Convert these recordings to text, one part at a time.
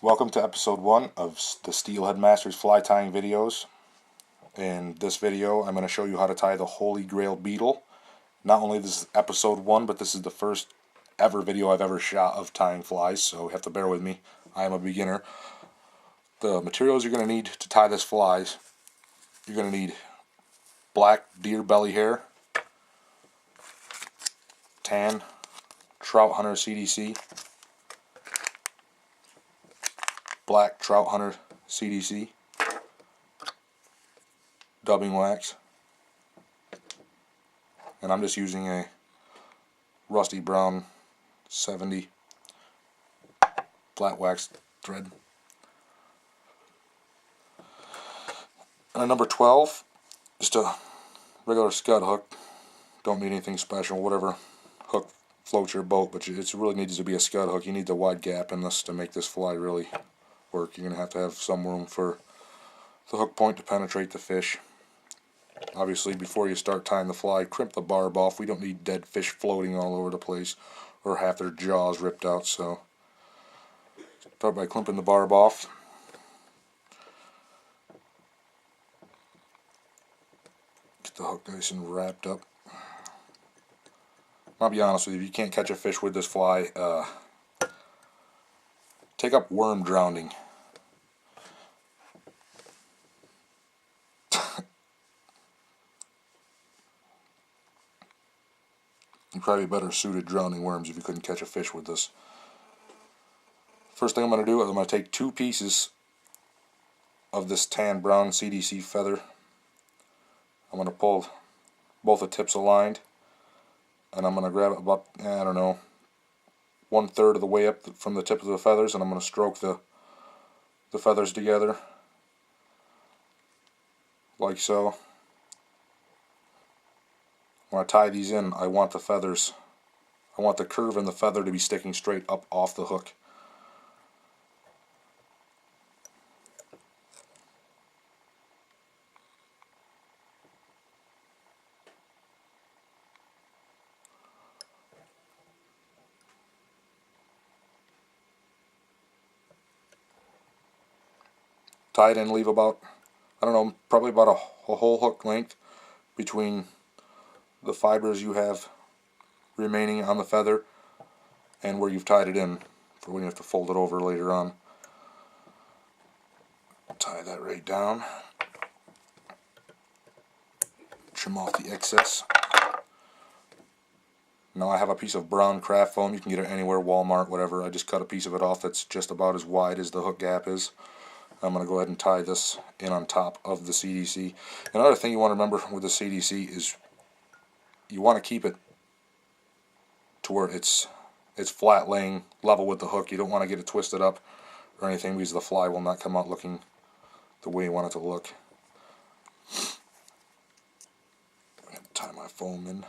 Welcome to episode 1 of the Steelhead Masters fly tying videos. In this video I'm going to show you how to tie the Holy Grail beetle. Not only this is episode 1, but this is the first ever video I've ever shot of tying flies, so you have to bear with me. I am a beginner. The materials you're going to need to tie this fly, you're going to need black deer belly hair, tan trout hunter CDC, black trout hunter CDC, dubbing wax, and I'm just using a rusty brown 70 flat wax thread. And a number 12, just a regular scud hook. Don't need anything special, whatever hook floats your boat, but it really needs to be a scud hook. You need the wide gap in this to make this fly really work. You're going to have some room for the hook point to penetrate the fish. Obviously, before you start tying the fly, crimp the barb off. We don't need dead fish floating all over the place or half their jaws ripped out. So start by crimping the barb off. Get the hook nice and wrapped up. I'll be honest with you, if you can't catch a fish with this fly, take up worm drowning. You'd probably be better suited drowning worms if you couldn't catch a fish with this. First thing I'm going to do is I'm going to take 2 pieces of this tan brown CDC feather. I'm going to pull both the tips aligned, and I'm going to grab it about, I don't know, 1/3 of the way up from the tip of the feathers, and I'm going to stroke the feathers together like so. When I tie these in, I want the curve in the feather to be sticking straight up off the hook. Tie it in, leave about, I don't know, probably about a whole hook length between the fibers you have remaining on the feather and where you've tied it in for when you have to fold it over later on. Tie that right down. Trim off the excess. Now I have a piece of brown craft foam. You can get it anywhere, Walmart, whatever. I just cut a piece of it off that's just about as wide as the hook gap is. I'm going to go ahead and tie this in on top of the CDC. Another thing you want to remember with the CDC is you want to keep it to where it's flat laying level with the hook. You don't want to get it twisted up or anything because the fly will not come out looking the way you want it to look. I'm going to tie my foam in.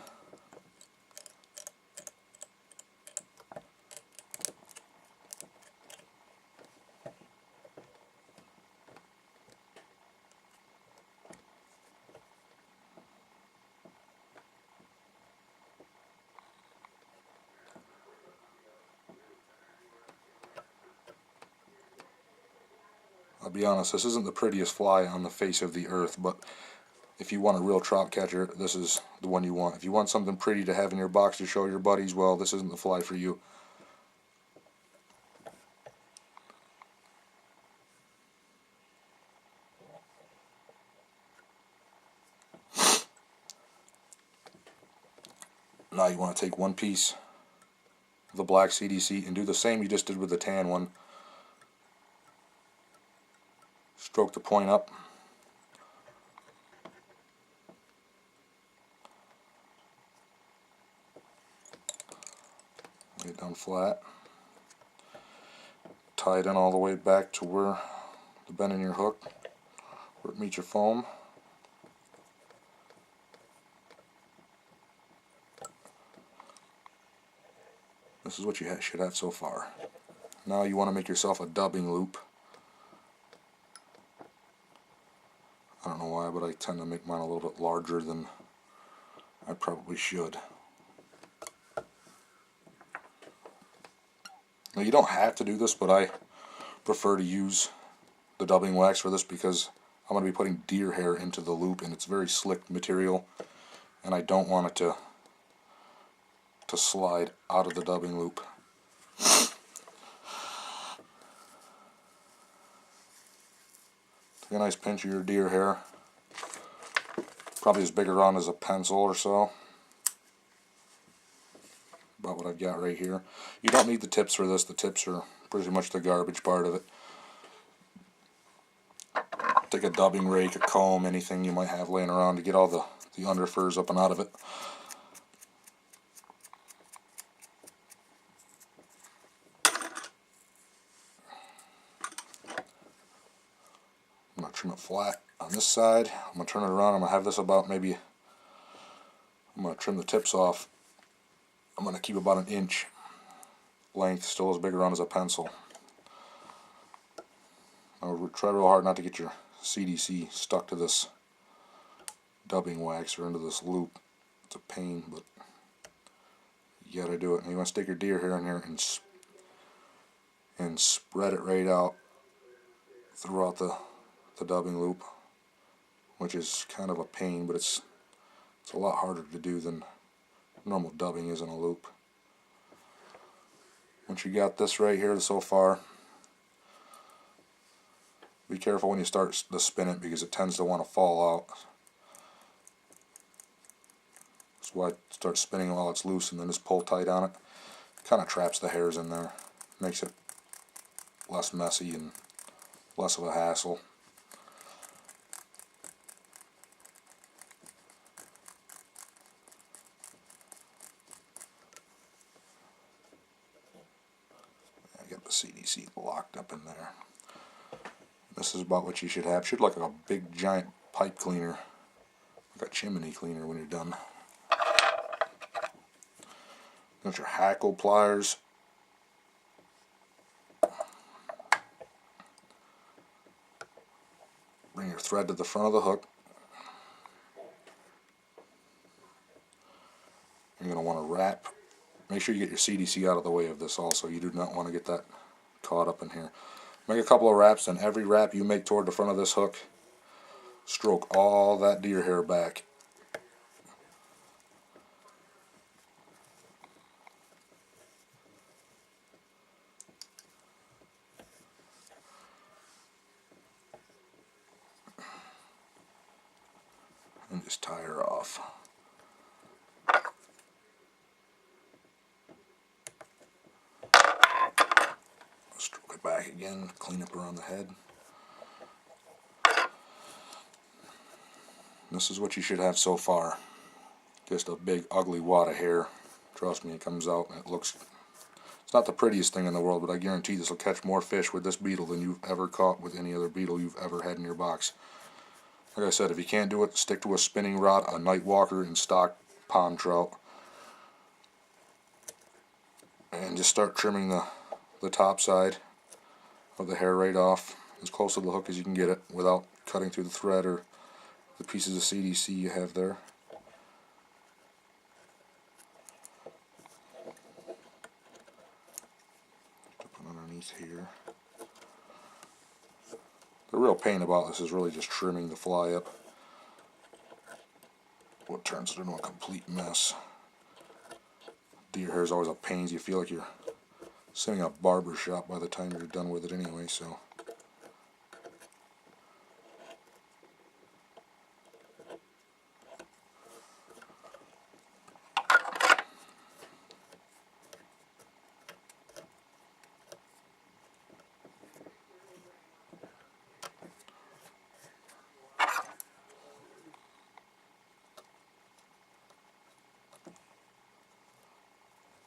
I'll be honest, this isn't the prettiest fly on the face of the earth, but if you want a real trout catcher, this is the one you want. If you want something pretty to have in your box to show your buddies, well, this isn't the fly for you. Now you want to take one piece of the black CDC and do the same you just did with the tan one. Stroke the point up. Lay it down flat. Tie it in all the way back to where the bend in your hook, where it meets your foam. This is what you should have so far. Now you want to make yourself a dubbing loop. I don't know why, but I tend to make mine a little bit larger than I probably should. Now you don't have to do this, but I prefer to use the dubbing wax for this because I'm going to be putting deer hair into the loop, and it's very slick material, and I don't want it to slide out of the dubbing loop. Take a nice pinch of your deer hair, probably as big around as a pencil or so. About what I've got right here. You don't need the tips for this. The tips are pretty much the garbage part of it. Take a dubbing rake, a comb, anything you might have laying around to get all the under furs up and out of it. I'm going to trim it flat on this side. I'm going to turn it around. I'm going to have this about maybe, I'm going to trim the tips off. I'm going to keep about 1 inch length, still as big around as a pencil. I'll try real hard not to get your CDC stuck to this dubbing wax or into this loop. It's a pain, but you gotta do it. And you want to stick your deer hair in here and spread it right out throughout the dubbing loop, which is kind of a pain, but it's a lot harder to do than normal dubbing is in a loop. Once you got this right here so far, be careful when you start to spin it because it tends to want to fall out. That's why I start spinning while it's loose and then just pull tight on it. Kind of traps the hairs in there. Makes it less messy and less of a hassle. I got the CDC locked up in there. This is about what you should have. Should look like a big giant pipe cleaner, like a chimney cleaner when you're done. Got your hackle pliers. Bring your thread to the front of the hook. You're going to want to wrap. Make sure you get your CDC out of the way of this also. You do not want to get that caught up in here. Make a couple of wraps, and every wrap you make toward the front of this hook, stroke all that deer hair back. And just tie her off. Stroke it back again, clean up around the head. This is what you should have so far. Just a big ugly wad of hair. Trust me, it comes out and it looks, it's not the prettiest thing in the world, but I guarantee this will catch more fish with this beetle than you've ever caught with any other beetle you've ever had in your box. Like I said, if you can't do it, stick to a spinning rod, a night walker, and stock pond trout. And just start trimming the top side of the hair right off, as close to the hook as you can get it without cutting through the thread or the pieces of CDC you have there. Put underneath here. The real pain about this is really just trimming the fly up. What turns it into a complete mess. Deer hair is always a pain. You feel like you're sitting in a barber shop by the time you're done with it anyway, so.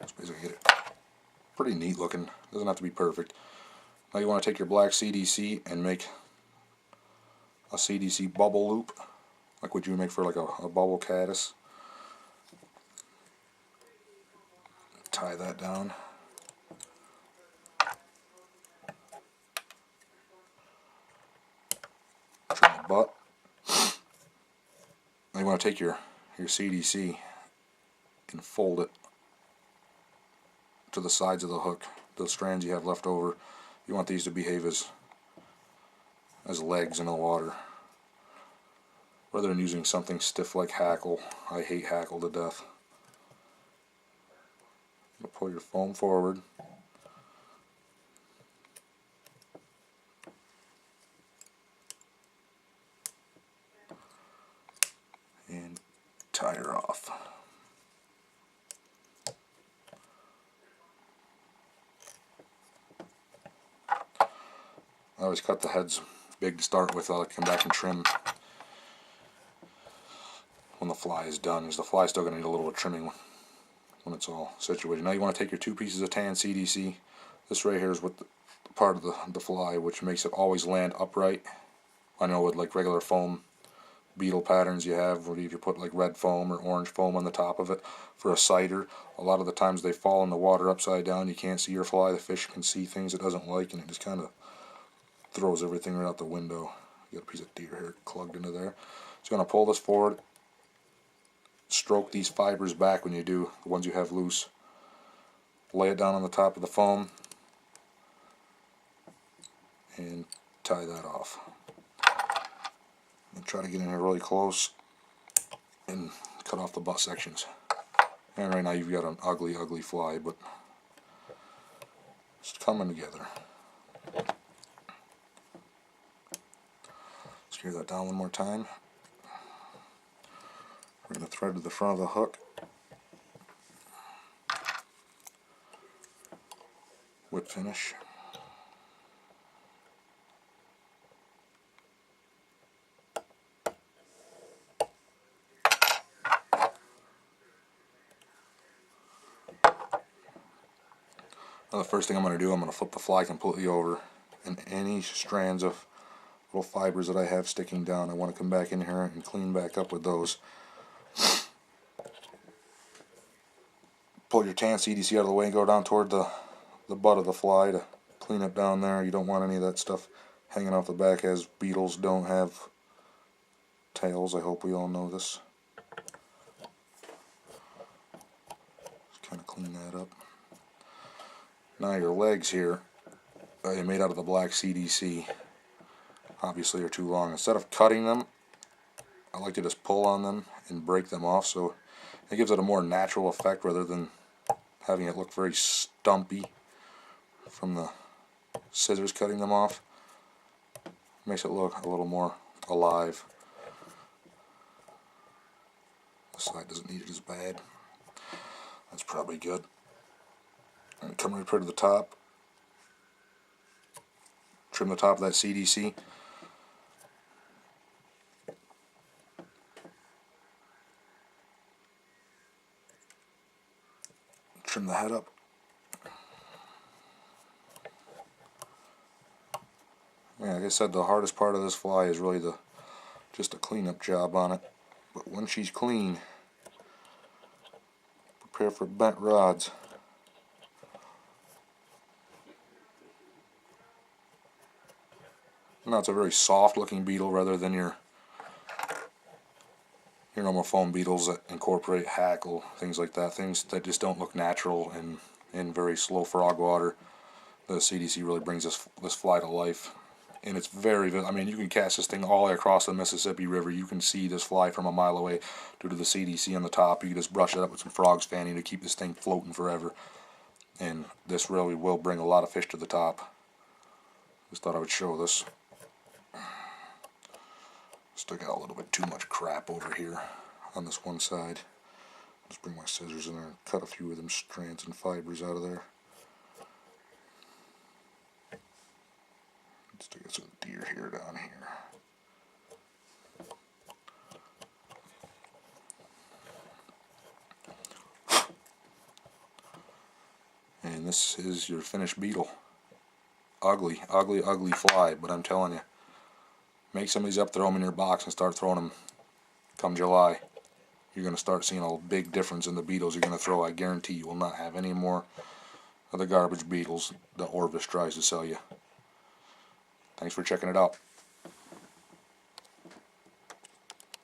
Just basically get it pretty neat looking. Doesn't have to be perfect. Now you want to take your black CDC and make a CDC bubble loop, like what you would make for like a bubble caddis. Tie that down. Trim the butt. Now you want to take your CDC and fold it to the sides of the hook, those strands you have left over, You want these to behave as legs in the water, rather than using something stiff like hackle. I hate hackle to death. Pull your foam forward. And tie her off. I always cut the heads big to start with. I'll come back and trim when the fly is done, because the fly is still going to need a little bit of trimming when it's all situated. Now you want to take your 2 pieces of tan CDC. This right here is what the part of the fly which makes it always land upright. I know with like regular foam beetle patterns you have, where if you put like red foam or orange foam on the top of it for a cider, a lot of the times they fall in the water upside down. You can't see your fly. The fish can see things it doesn't like, and it just kind of throws everything right out the window. You got a piece of deer hair plugged into there. So you're going to pull this forward, stroke these fibers back when you do, the ones you have loose. Lay it down on the top of the foam and tie that off. And try to get in here really close and cut off the butt sections. And right now you've got an ugly, ugly fly, but it's coming together. Screw that down one more time. We're going to thread to the front of the hook. Whip finish. Now the first thing I'm going to do, I'm going to flip the fly completely over, and any strands of little fibers that I have sticking down, I want to come back in here and clean back up with those. Pull your tan CDC out of the way and go down toward the butt of the fly to clean it down there. You don't want any of that stuff hanging off the back, as beetles don't have tails. I hope we all know this. Just kind of clean that up. Now your legs here are made out of the black CDC. Obviously are too long. Instead of cutting them, I like to just pull on them and break them off, so it gives it a more natural effect rather than having it look very stumpy from the scissors cutting them off. Makes it look a little more alive. This side doesn't need it as bad. That's probably good. And come right to the top. Trim the top of that CDC. Trim the head up. Yeah, like I said, the hardest part of this fly is really just a cleanup job on it. But when she's clean, prepare for bent rods. Now it's a very soft looking beetle rather than your normal foam beetles that incorporate hackle, things like that, things that just don't look natural in very slow frog water. The CDC really brings this fly to life, and it's very, I mean, you can cast this thing all the way across the Mississippi River. You can see this fly from a mile away due to the CDC on the top. You can just brush it up with some frogs fanning to keep this thing floating forever, and this really will bring a lot of fish to the top. Just thought I would show this. Still got a little bit too much crap over here on this one side. Just bring my scissors in there and cut a few of them strands and fibers out of there. Still got some deer hair down here. And this is your finished beetle. Ugly, ugly, ugly fly, but I'm telling you, make some of these up, throw them in your box, and start throwing them come July. You're going to start seeing a big difference in the beetles you're going to throw. I guarantee you will not have any more of the garbage beetles that Orvis tries to sell you. Thanks for checking it out.